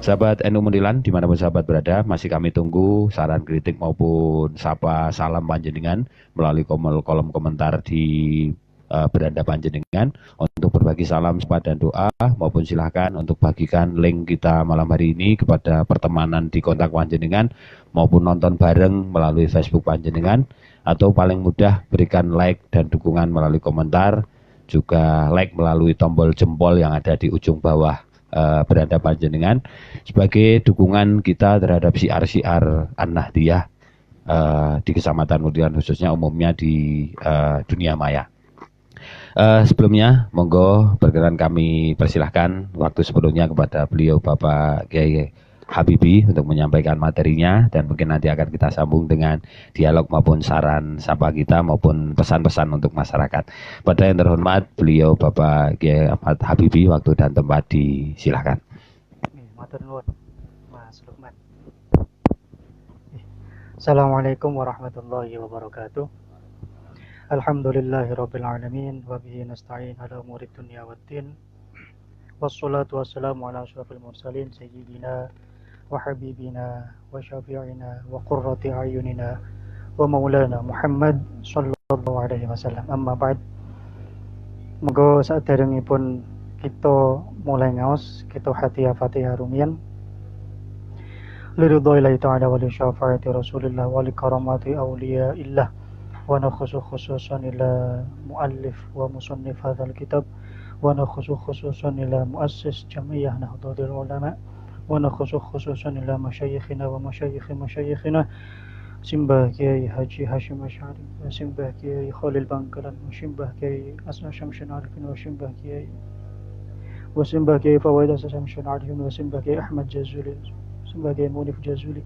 Sahabat NU Mundilan, dimanapun sahabat berada, masih kami tunggu saran kritik maupun sapa salam panjenengan melalui kolom komentar di beranda panjenengan untuk berbagi salam, sapa dan doa, maupun silahkan untuk bagikan link kita malam hari ini kepada pertemanan di kontak panjenengan maupun nonton bareng melalui Facebook panjenengan, atau paling mudah berikan like dan dukungan melalui komentar, juga like melalui tombol jempol yang ada di ujung bawah beranda panjenengan sebagai dukungan kita terhadap siar-siar An-Nahdiyah di Kecamatan Mundilan, khususnya umumnya di dunia maya. Sebelumnya, monggo berkenan kami persilahkan waktu sebelumnya kepada beliau Bapak Kiai Habibie untuk menyampaikan materinya, dan mungkin nanti akan kita sambung dengan dialog maupun saran sapa kita maupun pesan-pesan untuk masyarakat. Pada yang terhormat beliau Bapak Kiai Ahmad Habibie, waktu dan tempat disilahkan. Assalamualaikum warahmatullahi wabarakatuh. Alhamdulillahirabbil alamin wa bihi nasta'in ala umurid dunya waddin. Wassalatu wassalamu ala asyrafil mursalin sayyidina wa habibina wa syafi'ina wa qurrati ayunina wa maulana Muhammad sallallahu alaihi wasallam. Amma ba'd. Moga saderengipun kita mulai ngaos kita hati Fatihah rumiyin. Liridha'illahi ta'ala wa li syafa'ati Rasulillah wa li karamati awliyaillah. ونخص خصوصا إلى مؤلف ومصنف هذا الكتاب ونخص خصوصا إلى مؤسس جمعية نهضة العلماء ونخص خصوصا إلى مشايخنا ومشايخ مشايخنا Simbah Kiai Haji Hashim Asy'ari, Simbah Kiai Khalil Bangkalan, Simbah Kiai Asna Syamsul Arifin, Simbah Kiai Fawaid Syamsul Arifin, Simbah Kiai Ahmad Jazuli, Simbah Kiai Munif Jazuli.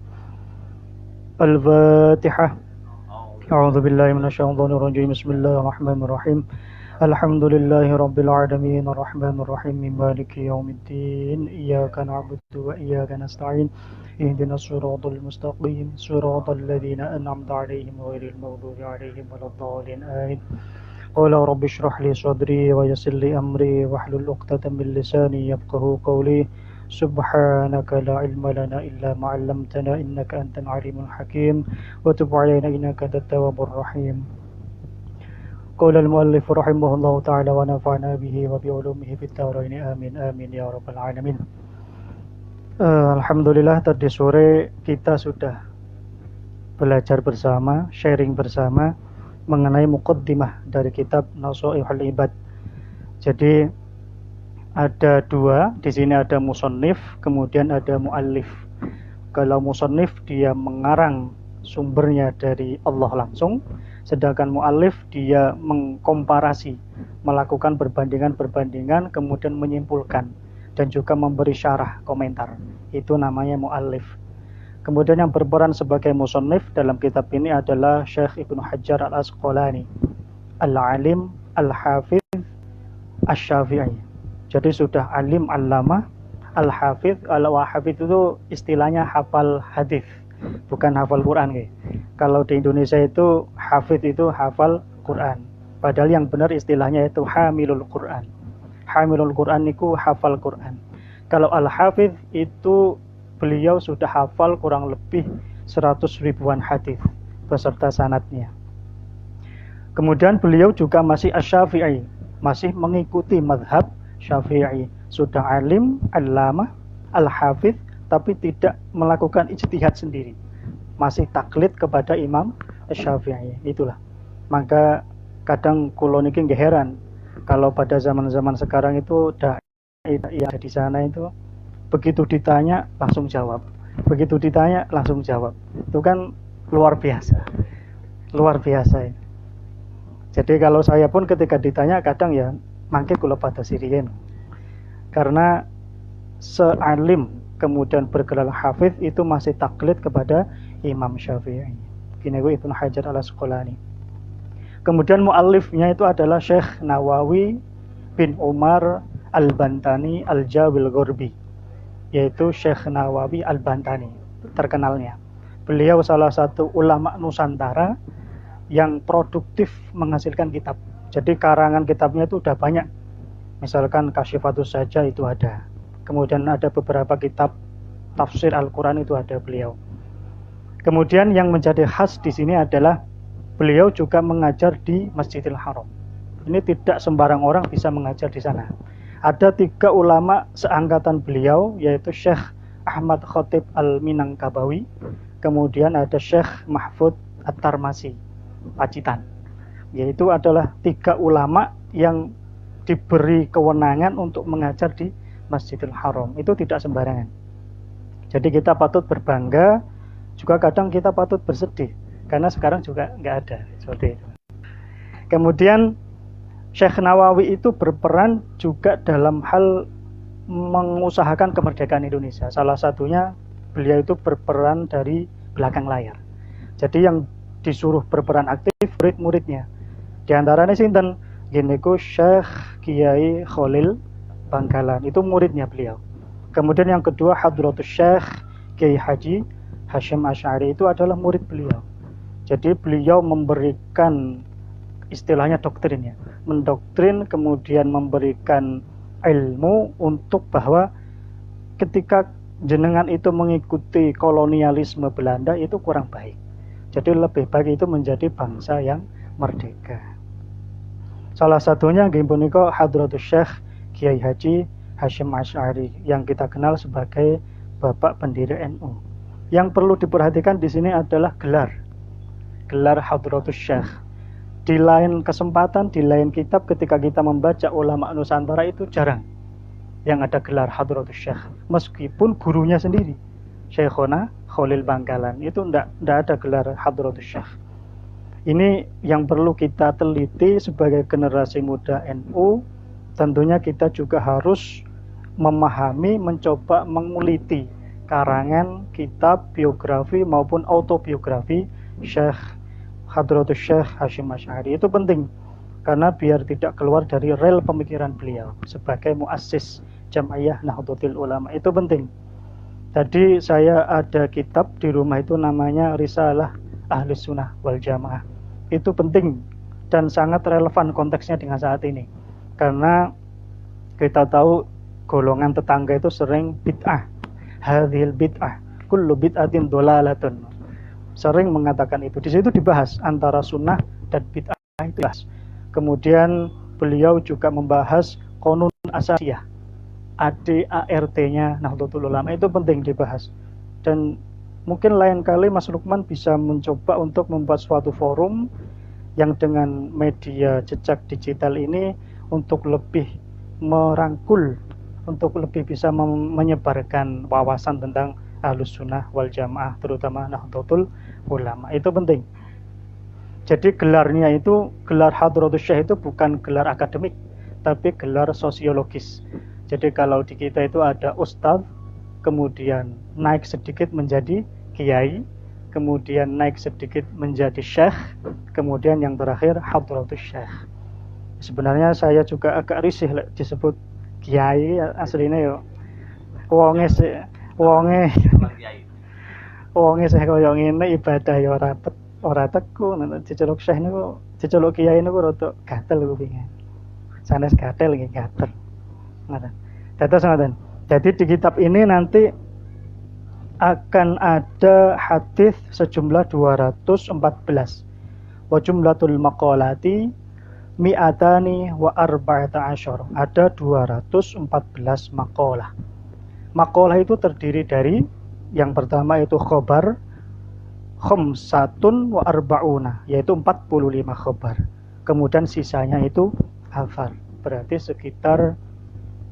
Al-Fatihah. أعوذ بالله من الشيطان الرجيم بسم الله الرحمن الرحيم الحمد لله رب العالمين الرحمن الرحيم مالك يوم الدين إياك نعبد وإياك نستعين اهدنا الصراط المستقيم صراط الذين أنعمت عليهم غير المغضوب عليهم ولا الضالين آمين قال رب اشرح لي صدري ويسر لي أمري واحلل عقدة من لساني يفقهوا قولي سبحانك لا علم لنا إلا ما علمتنا إنك أنت العليم الحكيم وتب علينا إنك أنت التواب الرحيم. قال المؤلف رحمه الله تعالى ونفعنا به وبعلومه في الدارين آمين آمين يا رب العالمين. Alhamdulillah, tadi sore kita sudah belajar bersama, sharing bersama mengenai muqaddimah dari kitab Nasaihul Ibad. Jadi ada dua, di sini ada musannif, kemudian ada muallif. Kalau musannif dia mengarang sumbernya dari Allah langsung, sedangkan muallif dia mengkomparasi, melakukan perbandingan-perbandingan, kemudian menyimpulkan dan juga memberi syarah komentar. Itu namanya muallif. Kemudian yang berperan sebagai musannif dalam kitab ini adalah Syekh Ibnu Hajar Al-Asqalani, Al-Alim, Al-Hafidh, Asy-Syafi'i. Jadi sudah alim, allama, al-hafidh. Al-hafidh itu istilahnya hafal hadis, bukan hafal Quran. Kalau di Indonesia itu hafidh itu hafal Quran, padahal yang benar istilahnya itu hamilul Quran. Hamilul Quran itu hafal Quran. Kalau al-hafidh itu beliau sudah hafal kurang lebih 100 ribuan hadis beserta sanadnya. Kemudian beliau juga masih asy-Syafi'i, masih mengikuti mazhab Syafi'i, sudah alim, allamah, al-hafidh, tapi tidak melakukan ijtihad sendiri, masih taklid kepada Imam Syafi'i. Itulah, maka kadang kula niki nggih heran kalau pada zaman-zaman sekarang itu dai yang ada di sana itu begitu ditanya langsung jawab, begitu ditanya langsung jawab. Itu kan luar biasa, luar biasa. Jadi kalau saya pun ketika ditanya kadang ya mangke kula pada siriyen. Karena sealim kemudian bergelar hafidh itu masih taklid kepada Imam Syafi'i. Kini Ibnu Hajar Al-Asqalani. Kemudian muallifnya itu adalah Syekh Nawawi bin Umar Al-Bantani Al-Jawil Ghorbi, yaitu Syekh Nawawi Al-Bantani terkenalnya. Beliau salah satu ulama Nusantara yang produktif menghasilkan kitab. Jadi karangan kitabnya itu udah banyak. Misalkan Kasyifatus Saja itu ada. Kemudian ada beberapa kitab tafsir Al-Quran itu ada beliau. Kemudian yang menjadi khas di sini adalah beliau juga mengajar di Masjidil Haram. Ini tidak sembarang orang bisa mengajar di sana. Ada 3 ulama seangkatan beliau, yaitu Syekh Ahmad Khatib Al-Minangkabawi, kemudian ada Syekh Mahfud At-Tarmasi, Pacitan. Yaitu adalah 3 ulama yang diberi kewenangan untuk mengajar di Masjidil Haram. Itu tidak sembarangan. Jadi kita patut berbangga, juga kadang kita patut bersedih, karena sekarang juga nggak ada seperti itu. Kemudian Syekh Nawawi itu berperan juga dalam hal mengusahakan kemerdekaan Indonesia. Salah satunya beliau itu berperan dari belakang layar. Jadi yang disuruh berperan aktif murid-muridnya. Di antaranya sinten giniku Syekh Kiai Khalil Bangkalan, itu muridnya beliau. Kemudian yang kedua Hadratus Syekh Kiai Haji Hashim Asy'ari, itu adalah murid beliau. Jadi beliau memberikan istilahnya doktrinnya, mendoktrin, kemudian memberikan ilmu untuk bahwa ketika jenengan itu mengikuti kolonialisme Belanda itu kurang baik. Jadi lebih baik itu menjadi bangsa yang merdeka. Salah satunya nggih punika Hadratus Syekh Kiai Haji Hashim Asy'ari yang kita kenal sebagai Bapak Pendiri NU. Yang perlu diperhatikan di sini adalah gelar Hadratus Syekh. Di lain kesempatan, di lain kitab, ketika kita membaca ulama Nusantara itu jarang yang ada gelar Hadratus Syekh. Meskipun gurunya sendiri, Syekhona Khalil Bangkalan, itu tidak ada gelar Hadratus Syekh. Ini yang perlu kita teliti sebagai generasi muda NU. Tentunya kita juga harus memahami, mencoba menguliti karangan, kitab, biografi maupun autobiografi Syekh Hadratus Syekh Hashim Asy'ari. Itu penting karena biar tidak keluar dari rel pemikiran beliau sebagai muassis Jam'iyah Nahdlatul Ulama. Itu penting. Tadi saya ada kitab di rumah itu namanya Risalah Ahli Sunnah wal Jamaah. Itu penting dan sangat relevan konteksnya dengan saat ini. Karena kita tahu golongan tetangga itu sering bid'ah. Hadhil bid'ah, kullu bid'atin dhalalatun. Sering mengatakan itu. Di situ dibahas antara sunnah dan bid'ah itu. Kemudian beliau juga membahas qanun asasiyah, ADART-nya Nahdlatul Ulama, itu penting dibahas. Dan mungkin lain kali Mas Lukman bisa mencoba untuk membuat suatu forum yang dengan media jejak digital ini untuk lebih merangkul, untuk lebih bisa menyebarkan wawasan tentang Ahlus Sunnah wal Jamaah, terutama Nahdlatul Ulama. Itu penting. Jadi gelarnya itu, gelar Hadratus Syekh itu bukan gelar akademik, tapi gelar sosiologis. Jadi kalau di kita itu ada ustadz, kemudian naik sedikit menjadi kiai, kemudian naik sedikit menjadi syekh, kemudian yang terakhir Hadratus Syekh. Sebenarnya saya juga agak risih disebut kiai, aslinya yo wonge saya kaya ngene ibadah ya ora teku, diceluk syekh niku, diceluk kiai niku rada gatel kupinge. Sanes gatel nggih gatel. Ngoten. Dados ngoten. Jadi di kitab ini nanti akan ada hadis sejumlah 214. Wa jumlatul maqalati mi'atani wa arba'ata asyar. Ada 214 maqalah. Maqalah itu terdiri dari yang pertama itu khobar khamsatun wa arba'una, yaitu 45 khobar. Kemudian sisanya itu hafar, berarti sekitar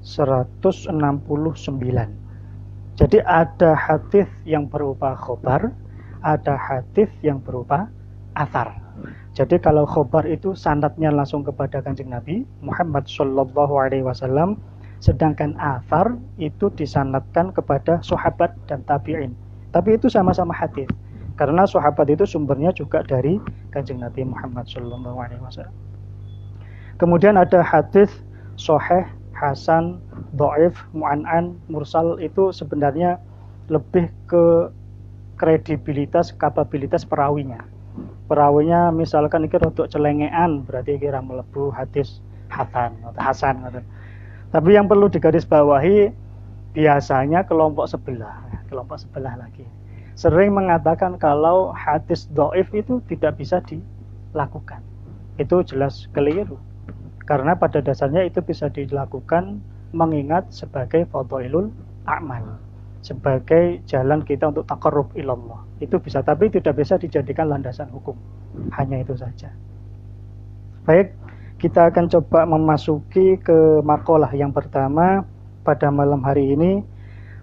169. Jadi ada hadis yang berupa khobar, ada hadis yang berupa athar. Jadi kalau khobar itu sanadnya langsung kepada Kanjeng Nabi Muhammad sallallahu alaihi wasallam, sedangkan athar itu disanadkan kepada sahabat dan tabi'in. Tapi itu sama-sama hadis. Karena sahabat itu sumbernya juga dari Kanjeng Nabi Muhammad sallallahu alaihi wasallam. Kemudian ada hadis sahih, hasan, dhaif, mu'an'an, mursal. Itu sebenarnya lebih ke kredibilitas, kapabilitas perawinya. Perawinya misalkan iki rodok celengean, berarti kira mlebu hadis hasan. Tapi yang perlu digarisbawahi biasanya kelompok sebelah. kelompok sebelah lagi. Sering mengatakan kalau hadis dhaif itu tidak bisa dilakukan. Itu jelas keliru. Karena pada dasarnya itu bisa dilakukan mengingat sebagai fadhailul a'mal, sebagai jalan kita untuk taqarrub ilallah. Itu bisa, tapi tidak bisa dijadikan landasan hukum. Hanya itu saja. Baik, kita akan coba memasuki ke makalah yang pertama pada malam hari ini.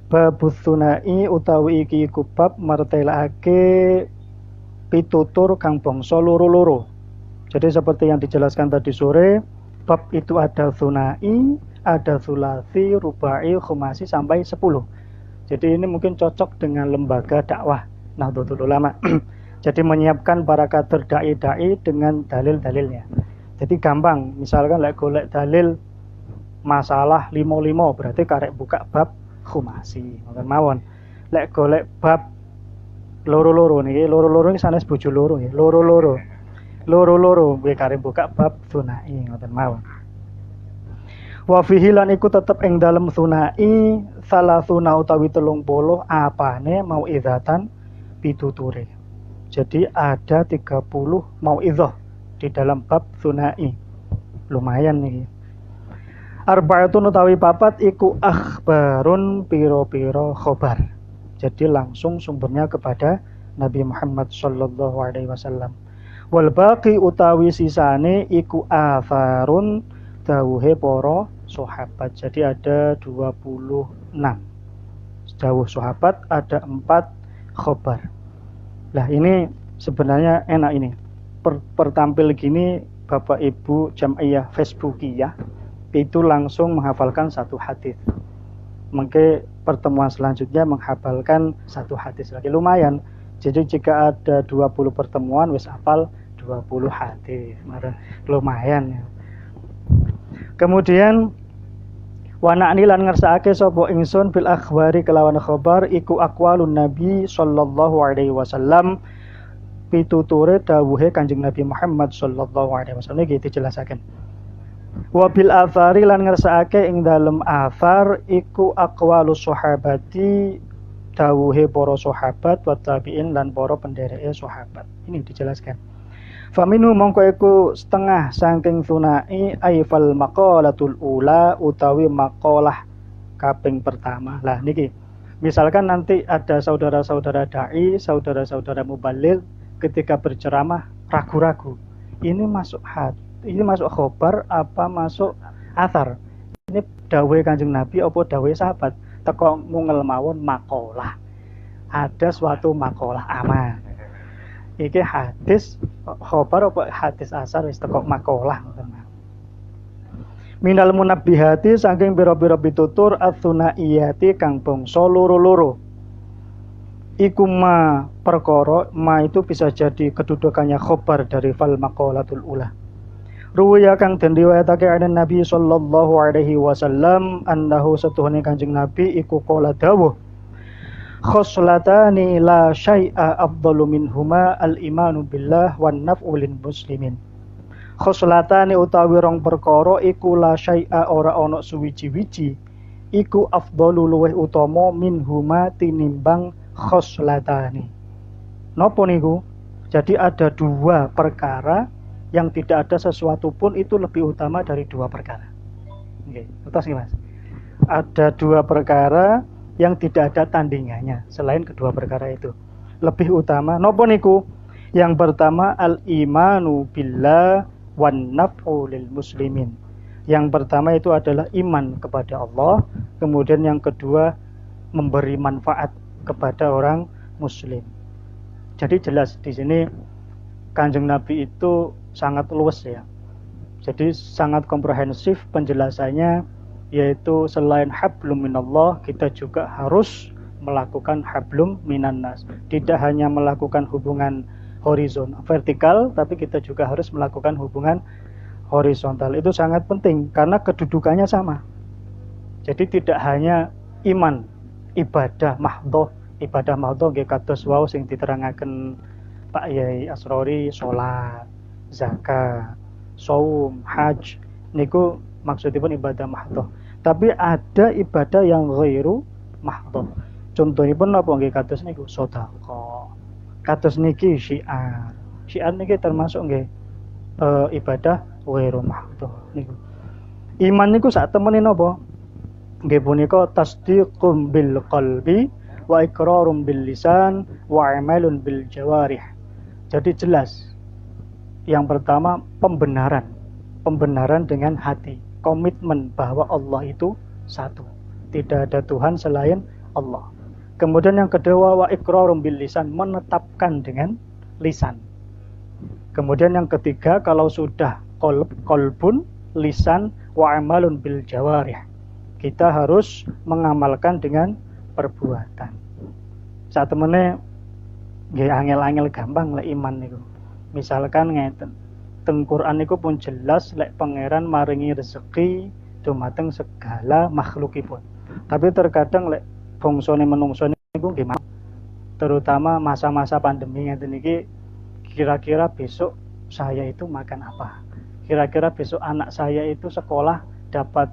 Babus sunai utawi iki iku bab martelake pitutur kang bangsa loro-loro. Jadi seperti yang dijelaskan tadi sore, bab itu ada sunai, ada sulasi, rubai, khumasi sampai 10. Jadi ini mungkin cocok dengan lembaga dakwah Nahdlatul Ulama. Jadi menyiapkan para kader dai-dai dengan dalil-dalilnya. Jadi gampang, misalkan golek dalil masalah 55 berarti karek buka bab khumasi, ngoten mawon. Lek golek bab loro-loro niki, loro-loro iki sanes bojo loro ya, loro-loro. Loro-loro kuwi karek buka bab sunai, ngoten mawon. Wa fihi lan iku tetep ing dalem sunai salasuna utawi 30 apane mauizatan pituture. Jadi ada 30 mauizah di dalam bab sunai. Lumayan nih. Arba'atun utawi papat iku akhbarun piro-piro khobar. Jadi langsung sumbernya kepada Nabi Muhammad sallallahu alaihi wasallam. Wal baqi utawi sisane iku atharun dawuhe para sahabat. Jadi ada 26 dawuh sahabat, ada 4 khobar. Lah ini sebenarnya enak ini. Pertampil gini Bapak Ibu Jam'iyah Facebookiyah itu langsung menghafalkan satu hadis. Mungkin pertemuan selanjutnya menghafalkan satu hadis lagi, lumayan. Jadi jika ada 20 pertemuan wis hafal 20 hadis. Lumayan ya. Kemudian wa na'ni lan ngersakake sapa ingsun bil akhbari kelawan khabar iku aqwalun nabi sallallahu alaihi wasallam, pituture dawuhe Kanjeng Nabi Muhammad sallallahu alaihi wasallam iki dijelasaken. Wa bil athari lan ngersakake ing dalem athar iku aqwalus sahabati dawuhe para sahabat wa tabi'in lan para pendereke sahabat. Ini dijelaskan. Faminu mongko iku setengah saking sunai aifal maqalatul ula utawi maqalah kaping pertama. Lah niki misalkan nanti ada saudara-saudara dai, saudara-saudara mubaligh ketika berceramah ragu-ragu. Ini masuk ini masuk khobar apa masuk athar? Ini dawuhe Kanjeng Nabi apa dawuhe sahabat? Teko mungel mawon maqalah. Ada suatu maqalah aman. Iki hadis khobar apa hadis asar wis teko maqalah. Minal munabbihati saking biro-biro pitutur as-sunaiyati kang bangsa loro-loro. Iku ma perkara, ma itu bisa jadi kedudukannya khobar dari fal maqalatul ula. Ruwiya kang den riwayatake ana Nabi sallallahu alaihi wasallam annahu satuhune Kanjeng Nabi iku qala dawuh khoslatani la syai'a afdalu minhuma al-imanu billah wan naf'u lil muslimin. Khoslatani utawi rong perkara iku la syai'a ora ana suwiji-wiji iku afdalu luweh utama minhuma tinimbang khoslatani. Napa niku? Jadi ada 2 perkara yang tidak ada sesuatu pun itu lebih utama dari 2 perkara. Oke, terus nih Mas. Ada 2 perkara yang tidak ada tandingannya selain kedua perkara itu. Lebih utama napa niku? Yang pertama al-imanu billah wan naf'u lil muslimin. Yang pertama itu adalah iman kepada Allah, kemudian yang kedua memberi manfaat kepada orang muslim. Jadi jelas di sini Kanjeng Nabi itu sangat luas ya. Jadi sangat komprehensif penjelasannya, yaitu selain hablum minallah kita juga harus melakukan hablum minannas. Tidak hanya melakukan hubungan vertikal, tapi kita juga harus melakukan hubungan horizontal. Itu sangat penting karena kedudukannya sama. Jadi tidak hanya iman, ibadah mahdhah nggih kados wau sing diterangaken Pak Yai Asrori, salat, zakat, shaum, haji niku maksudipun ibadah mahdhah. Tapi ada ibadah yang ghairu mahdhah. Contohipun napa nggih kados niku sedekah. Kados niki syiar. Syiar niki termasuk nggih ibadah ghairu mahdhur niku. Iman niku sak temene napa? Nggih punika tasdiqum bil qalbi wa iqrarum bil lisan wa amalun bil jawarih. Jadi jelas. Yang pertama pembenaran. Pembenaran dengan hati, komitmen bahwa Allah itu satu. Tidak ada Tuhan selain Allah. Kemudian yang kedua wa iqrarum bil lisan, menetapkan dengan lisan. Kemudian yang ketiga kalau sudah qalbun, lisan wa amalun bil jawarih. Kita harus mengamalkan dengan perbuatan. Saat temene nggih angel-angel gampang lek iman niku. Misalkan ngeten. Teng Quran niku pun jelas lek pangeran maringi rezeki dumateng segala makhlukipun. Tapi terkadang lek bangsane menungso niku nggih terutama masa-masa pandemi ngeten iki kira-kira besok saya itu makan apa? Kira-kira besok anak saya itu sekolah dapat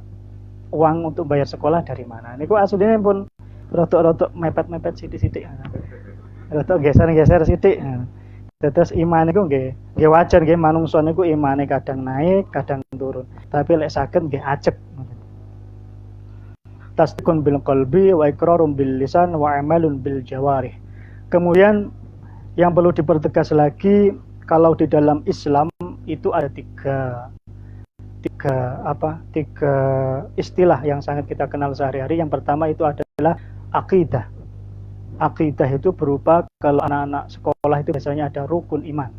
uang untuk bayar sekolah dari mana? Niku asline pun rotok-rotok mepet-mepet sithik-sithik. Rotok geser-geser sithik. Terus iman niku nggih wajar nggih manungsa niku imane kadang naik, kadang turun. Tapi lek saged nggih ajeg. Tasdiqun bil qalbi wa iqrarum bil lisan wa amalun bil jawarih. Kemudian yang perlu dipertegas lagi kalau di dalam Islam itu ada tiga istilah yang sangat kita kenal sehari-hari. Yang pertama itu adalah akidah. Akidah itu berupa kalau anak-anak sekolah itu biasanya ada rukun iman.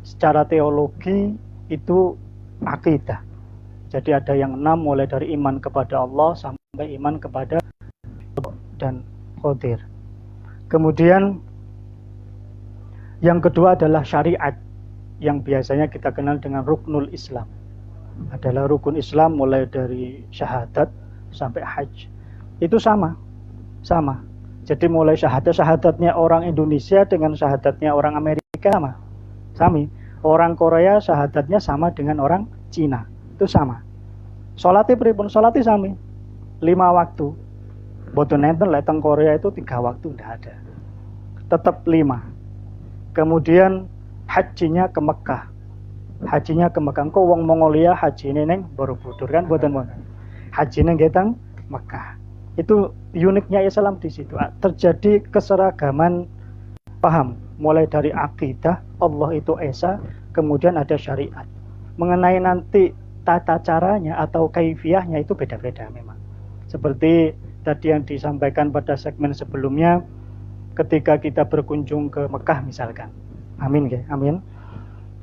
Secara teologi itu akidah. Jadi ada yang 6 mulai dari iman kepada Allah sampai iman kepada dan qadir. Kemudian yang kedua adalah syariat yang biasanya kita kenal dengan ruknul Islam. Adalah rukun Islam mulai dari syahadat sampai haji. Itu sama. Jadi mulai syahadatnya orang Indonesia dengan syahadatnya orang Amerika sama. Orang Korea syahadatnya sama dengan orang Cina. Itu sama. Salatnya pripun? Salatnya sami. 5 waktu. Boten enten lek teng Korea itu 3 waktu ndak ada. Tetap 5. Kemudian hajinya ke Mekah. Engko wong Mongolia hajine ning Borobudur kan boten wonten. Hajine nggih teng Mekah. Itu uniknya Islam di situ. Terjadi keseragaman paham mulai dari akidah Allah itu esa, kemudian ada syariat. Mengenai nanti tata caranya atau kaifiyahnya itu beda-beda memang. Seperti tadi yang disampaikan pada segmen sebelumnya ketika kita berkunjung ke Mekah misalkan. Amin nggih, amin.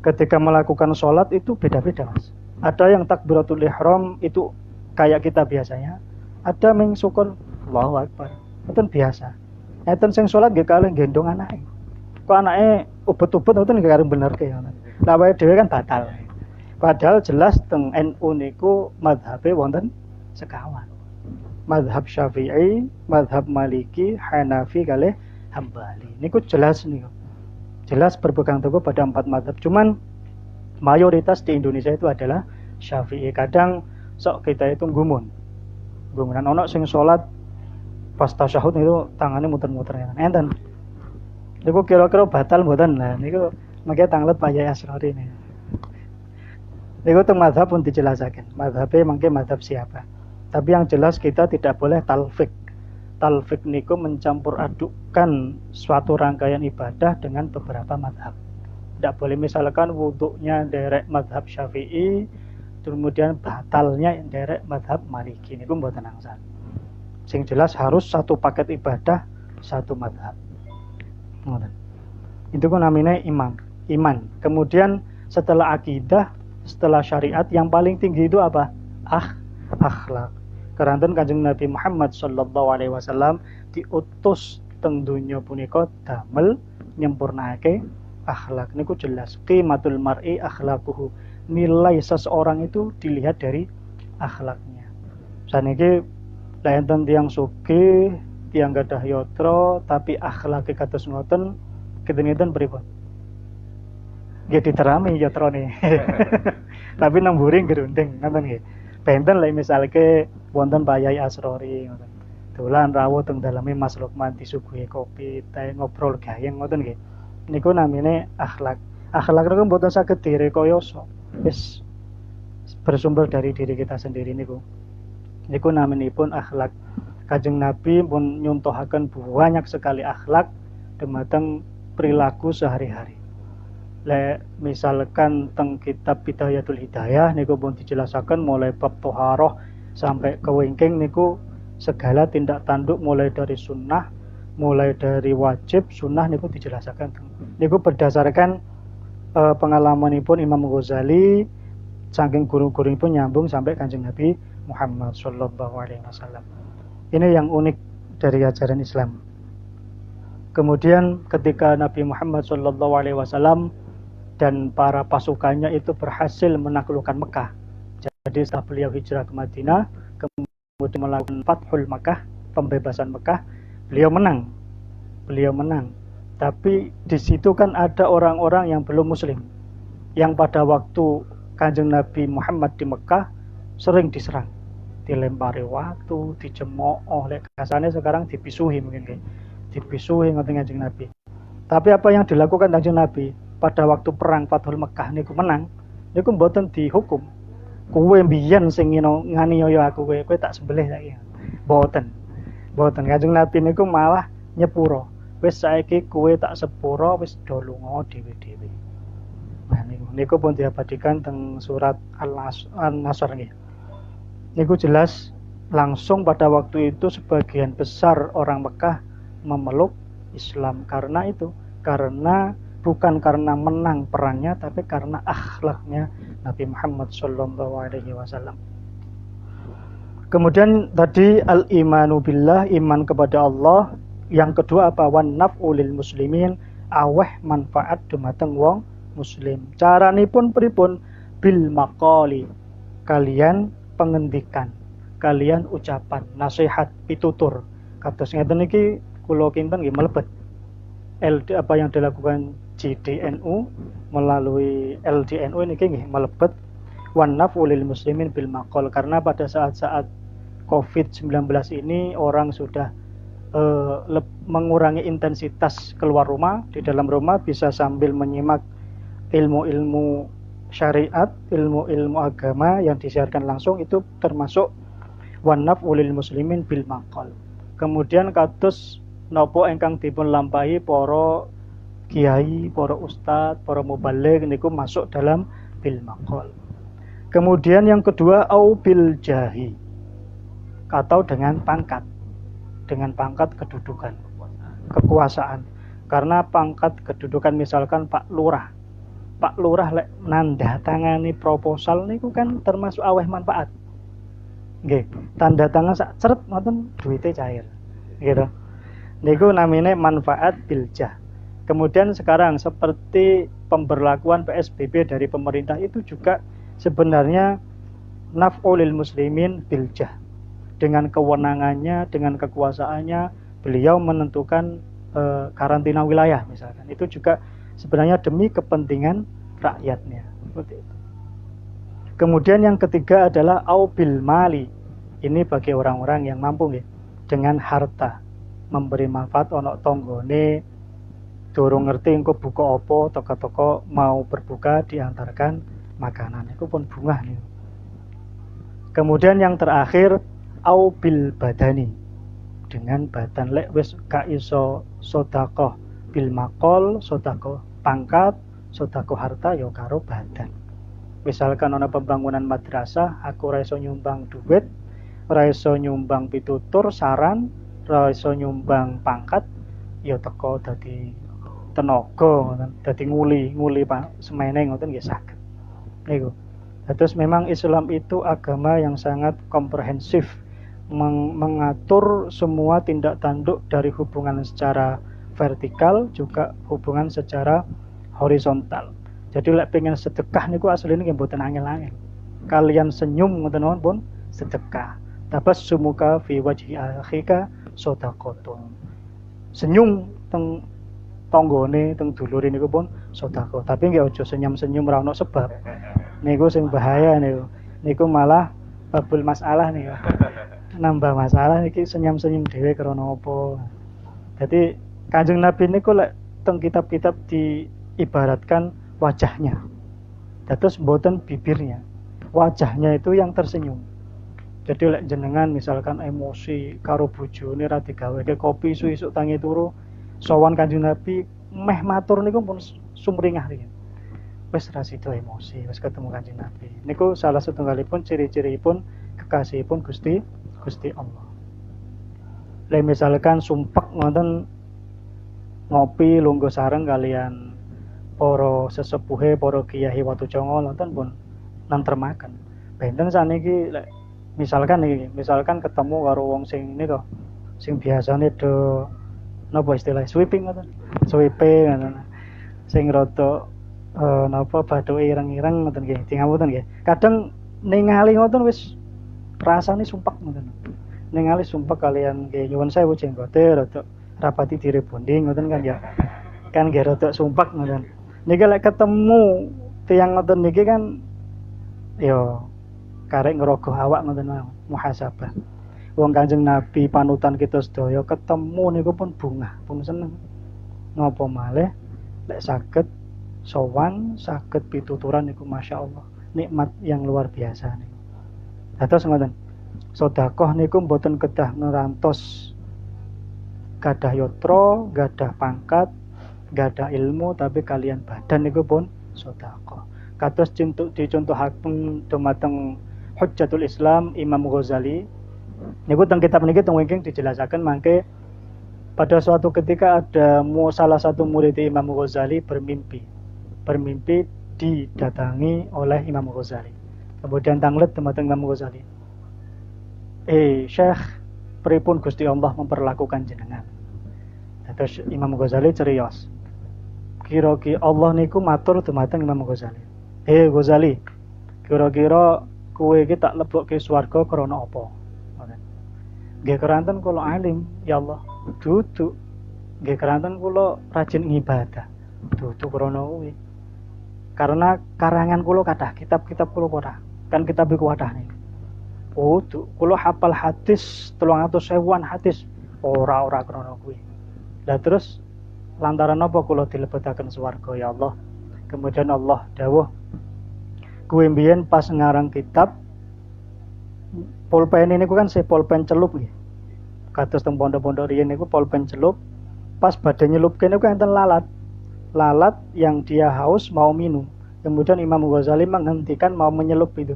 Ketika melakukan sholat itu beda-beda Mas. Ada yang takbiratul ihram itu kayak kita biasanya. Ada ming sukun Allahu Akbar. Itu biasa. Enten sing salat nggih kalih gendong anake. Kok anake ubet-ubet ngoten nggih karo bener ke. Lah wae dhewe kan batal. Padahal jelas teng NU niku mazhabe wonten sekawan. Mazhab Syafi'i, mazhab Maliki, Hanafi kalih Hambali. Niku jelas niku. Jelas berpegang teguh pada 4 mazhab. Cuman mayoritas di Indonesia itu adalah Syafi'i. Kadang sok kita itu gumun. Gumunan ono sing salat pas tasyahud itu tangannya muter-muter ya. Enten. Niku kira-kira batal mboten. Nah niku mangke tanglet Pak Yai Asrori niku. Niku teng mazhab pun dijelasaken. Mazhabe mangke mazhab siapa. Tapi yang jelas kita tidak boleh talfik. Talfik niku mencampur adukkan suatu rangkaian ibadah dengan beberapa mazhab. Tidak boleh misalkan wuduknya derek mazhab Syafi'i, kemudian batalnya derek mazhab Maliki. Niku mboten angsal. Sing jelas harus satu paket ibadah, satu mazhab. Itu kan namanya iman. Kemudian setelah akidah, setelah syariat yang paling tinggi itu apa? Akhlak. Keranten Kanjeng Nabi Muhammad sallallahu alaihi wasallam diutus teng donya punika damel nyempurnake akhlak. Niku jelas qimatul mar'i akhlaquhu. Nilai seseorang itu dilihat dari akhlaknya. Saniki enten tiyang sugih, tiyang gadah yatra, tapi akhlake kados ngoten, kinten pripun? Nggih diterami yatrane. Tapi nemburi gerundeng, ngoten nggih. Benten lek misalke wonten Pak Yai Asrori ngoten. dolan rawuh teng daleme Mas Lukman disuguhi kopi, teh ngobrol gayeng ngoten nggih. Niku namine akhlak. Akhlak niku mboten saged direkayasa. Wis bersumber dari diri kita sendiri niku. Niku naminipun akhlak. Kanjeng Nabi pun nyuntuhaken banyak sekali akhlak dumateng perilaku sehari-hari. Misalkan teng kitab Bidayatul Hidayah niku pun dijelasaken mulai bab thaharah sampai ke wingking niku segala tindak tanduk mulai dari sunnah, mulai dari wajib, sunnah niku dijelasaken. Niku berdasarkan pengalamanipun Imam Ghazali saking guru-guripun nyambung sampai Kanjeng Nabi Muhammad sallallahu alaihi wasallam. Ini yang unik dari ajaran Islam. Kemudian ketika Nabi Muhammad sallallahu alaihi wasallam dan para pasukannya itu berhasil menaklukkan Mekah. Jadi setelah beliau hijrah ke Madinah, kemudian melakukan Fathul Makkah, pembebasan Mekah, beliau menang. Tapi di situ kan ada orang-orang yang belum muslim, yang pada waktu Kanjeng Nabi Muhammad di Mekah sering diserang, dilempari watu, dicemooh, kasane sekarang dipisuhi mungkin, dipisuhi ngoten Kanjeng Nabi. Tapi apa yang dilakukan Kanjeng Nabi pada waktu perang Fathul Mekah niku menang, niku mboten dihukum. Kowe mbiyen sing nganiaya aku, kowe tak sembelih saiki. Mboten. Kanjeng Nabi niku malah nyepuro. Wis saiki kowe tak sepuro, wis do lunga dhewe-dhewe. Nah niku pun diabadikan teng surat An-Nasr nggih. Niku jelas langsung pada waktu itu sebagian besar orang Mekah memeluk Islam karena bukan karena menang perangnya, tapi karena akhlaknya Nabi Muhammad sallallahu alaihi wasallam. Kemudian tadi al-imanu billah, iman kepada Allah. Yang kedua apa? Wan naf'u lil muslimin, aweh manfaat dumateng wong muslim. Caranipun pripun? Bil maqali, kalian pengendikan, kalian ucapan, nasihat, pitutur. Kados ngeten iki kula kinten nggih mlebet apa yang dilakukan JDNU melalui LDNU ini nggih mlebet wan naf'u lil muslimin bil maqal, karena pada saat-saat COVID-19 ini orang sudah mengurangi intensitas keluar rumah, di dalam rumah bisa sambil menyimak ilmu-ilmu syariat, ilmu-ilmu agama yang disiarkan langsung, itu termasuk wan naf'u lil muslimin bil maqal. Kemudian kados napa ingkang dipun lampahi para kiai, para ustadz, para mubaligh niku masuk dalam bil maqal. Kemudian yang kedua au bil jahi, atau dengan pangkat kedudukan, kekuasaan. Karena pangkat kedudukan misalkan Pak Lurah lek nanda tangani proposal niku kan termasuk aweh manfaat. Nggih, tanda tangan sak ceret ngoten duwite cair. Gitu. Niku namine manfaat biljah. Kemudian sekarang seperti pemberlakuan PSBB dari pemerintah itu juga sebenarnya naf'u lil muslimin biljah. Dengan kewenangannya, dengan kekuasaannya, beliau menentukan karantina wilayah misalkan. Itu juga sebenarnya demi kepentingan rakyatnya. Seperti itu. Kemudian yang ketiga adalah au bil mali. Ini bagi orang-orang yang mampu ya, dengan harta, memberi manfaat ono tonggone, durung ngerti engko buka apa, toko-toko mau berbuka diantarkan makanan. Itu pun bunga nih. Kemudian yang terakhir au bil badani, dengan badan. Lek wis ka iso sedekah bil maqal, sedekah pangkat, sedekah harta ya karo badan. Misalkan ana pembangunan madrasah, aku ora iso nyumbang duit, ora iso nyumbang pitutur, saran, ora iso nyumbang pangkat, ya teko dadi tenaga, dadi nguli Pak semene ngoten nggih saged. Niku. Terus memang Islam itu agama yang sangat komprehensif, mengatur semua tindak tanduk dari hubungan secara vertikal juga hubungan secara horizontal. Jadi lek pengen sedekah niku asline nggih mboten angel-angel. Kalian senyum ngoten pun sedekah. Tabassumuka fi wajhi akhika shadaqatun. Senyum teng tanggane teng dulure niku pun sedekah. Tapi nggih aja senyum-senyum ora ono sebab. Niku sing bahaya niku. Niku malah babul masalah niku. nambah masalah iki senyum-senyum dhewe krana apa. Jadi Kanjeng Nabi niku lek teng kitab-kitab diibaratkan wajahnya. Terus mboten bibirnya. Wajahnya itu yang tersenyum. Jadi lek jenengan misalkan emosi karo bojone ra digaweke kopi isuk-isuk tangi turu sowan Kanjeng Nabi meh matur niku pun sumringah iki. Wis ra sida emosi, wis ketemu Kanjeng Nabi. Niku salah satunggalipun ciri-ciripun kekasihipun Gusti Allah. Lek misalkan sumpek ngoten ngopi lungguh sareng kalian para sesepuhe, para kiai watu jongo nonton pun nantremaken. Benten saniki lek misalkan ketemu karo wong sing nika sing biasane do napa istilah sweeping ngoten. Sweeping ngoten. Sing rada napa bathuke ireng-ireng ngoten nggih. Dingapunten nggih. Kadang ningali ngoten wis rasane sumpek ngoten. Ningali sumpek kalian nggih nyuwun sewu jenggote rada rapati direbonding ngoten kan ya. Kan nggih rada sumpek ngoten. Niki lek ketemu tiyang ngoten niki kan ya karek ngerogoh awak ngoten muhasabah. Wong Kanjeng Nabi panutan kita sedaya ketemu niku pun bungah, pun seneng. Napa malih lek saged sowan, saged pituturan niku masyaallah, nikmat yang luar biasa niku. Dados ngoten. Sedekah niku mboten kedah ngerantos gadah yatra, gadah pangkat, gadah ilmu tapi kalian badan niku pun sedekah. Kados dicontohaken dumateng Hujjatul Islam Imam Ghazali niku teng kitab niki teng wingking dijelasaken mangke pada suatu ketika ada salah satu murid Imam Ghazali bermimpi didatangi oleh Imam Ghazali. Kemudian tanglet dumateng Imam Ghazali. Syekh, pripun Gusti Allah memperlakukan jenengan? Terus Imam Ghazali cerios. Kira-kira Allah niku matur dumateng Imam Ghazali. Ghazali, kira-kira kowe iki tak lebokke swarga krana apa? Ngoten. Nggih keranten kula alim, ya Allah. Dudu. Nggih keranten kula rajin ngibadah. Dudu krana kuwi. Karena karangan kula kathah, kitab-kitab kula kathah. Kan kitab iku kathah niku. Oh, kula hafal hadis 300.000-an hadis. Ora krana kuwi. Lah terus lantaran apa kula dilebetaken swarga ya Allah? Kemudian Allah dawuh kuwi mbiyen pas ngarang kitab pulpen ini kan pulpen celup nggih. Kados teng pondok-pondok riyen niku pulpen celup. Pas badhe nyelupke niku enten lalat. Lalat yang dia haus mau minum. Kemudian Imam Ghazali menghentikan mau menyelup itu.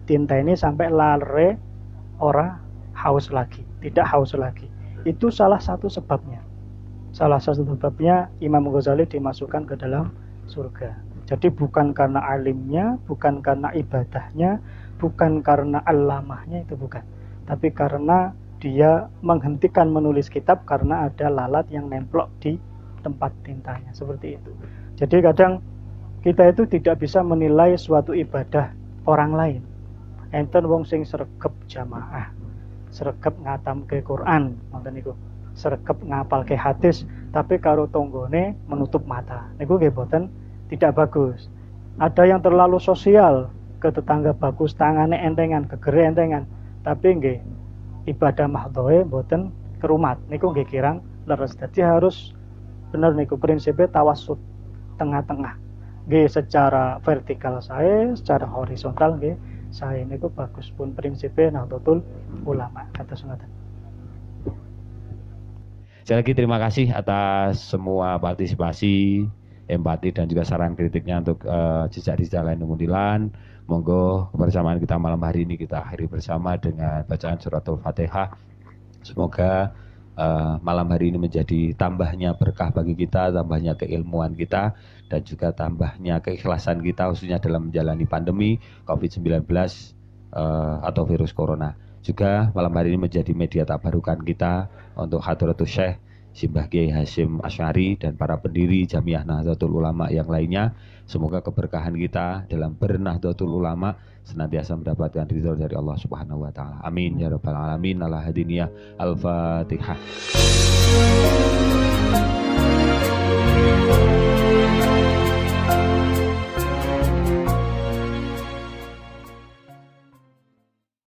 Tinta ini sampai lare ora haus lagi, tidak haus lagi. Itu salah satu sebabnya. Salah satu sebabnya Imam Ghazali dimasukkan ke dalam surga. Jadi bukan karena alimnya, bukan karena ibadahnya, bukan karena alamahnya, itu bukan. Tapi karena dia menghentikan menulis kitab karena ada lalat yang nemplok di tempat tintanya. Seperti itu. Jadi kadang kita itu tidak bisa menilai suatu ibadah orang lain. Enten wong sing sregep jamaah, sregep ngatamke Quran, ngoten niku. Sregep ngapalke hadis, tapi karo tanggane menutup mata. Niku nggih boten tidak bagus. Ada yang terlalu sosial, ke tetangga bagus, tangane entengan, gegere entengan, tapi nggih ibadah mahdhoe boten kerumat. Niku nggih kirang leres. Dadi harus bener niku prinsipnya tawassut, tengah-tengah. Nggih secara vertikal saya, secara horizontal nggih saya niku bagus pun prinsipnya Nahdlatul Ulama kados ngoten. Sekali lagi terima kasih atas semua partisipasi, empati dan juga saran kritiknya untuk jejak-jejak lain Mudilan. Monggo kebersamaan kita malam hari ini kita akhiri bersama dengan bacaan suratul Fatihah. Semoga malam hari ini menjadi tambahnya berkah bagi kita, tambahnya keilmuan kita, dan juga tambahnya keikhlasan kita khususnya dalam menjalani pandemi COVID-19 atau virus corona. Juga malam hari ini menjadi media tabarukan kita untuk Hadratus Syekh Simbah Kiai Hasyim Asy'ari dan para pendiri Jamiah Nahdlatul Ulama yang lainnya. Semoga keberkahan kita dalam bernahdlatul ulama senantiasa mendapatkan ridho dari Allah Subhanahu wa taala. Amin ya rabbal alamin. Ala hadiniyah. Al-Fatihah.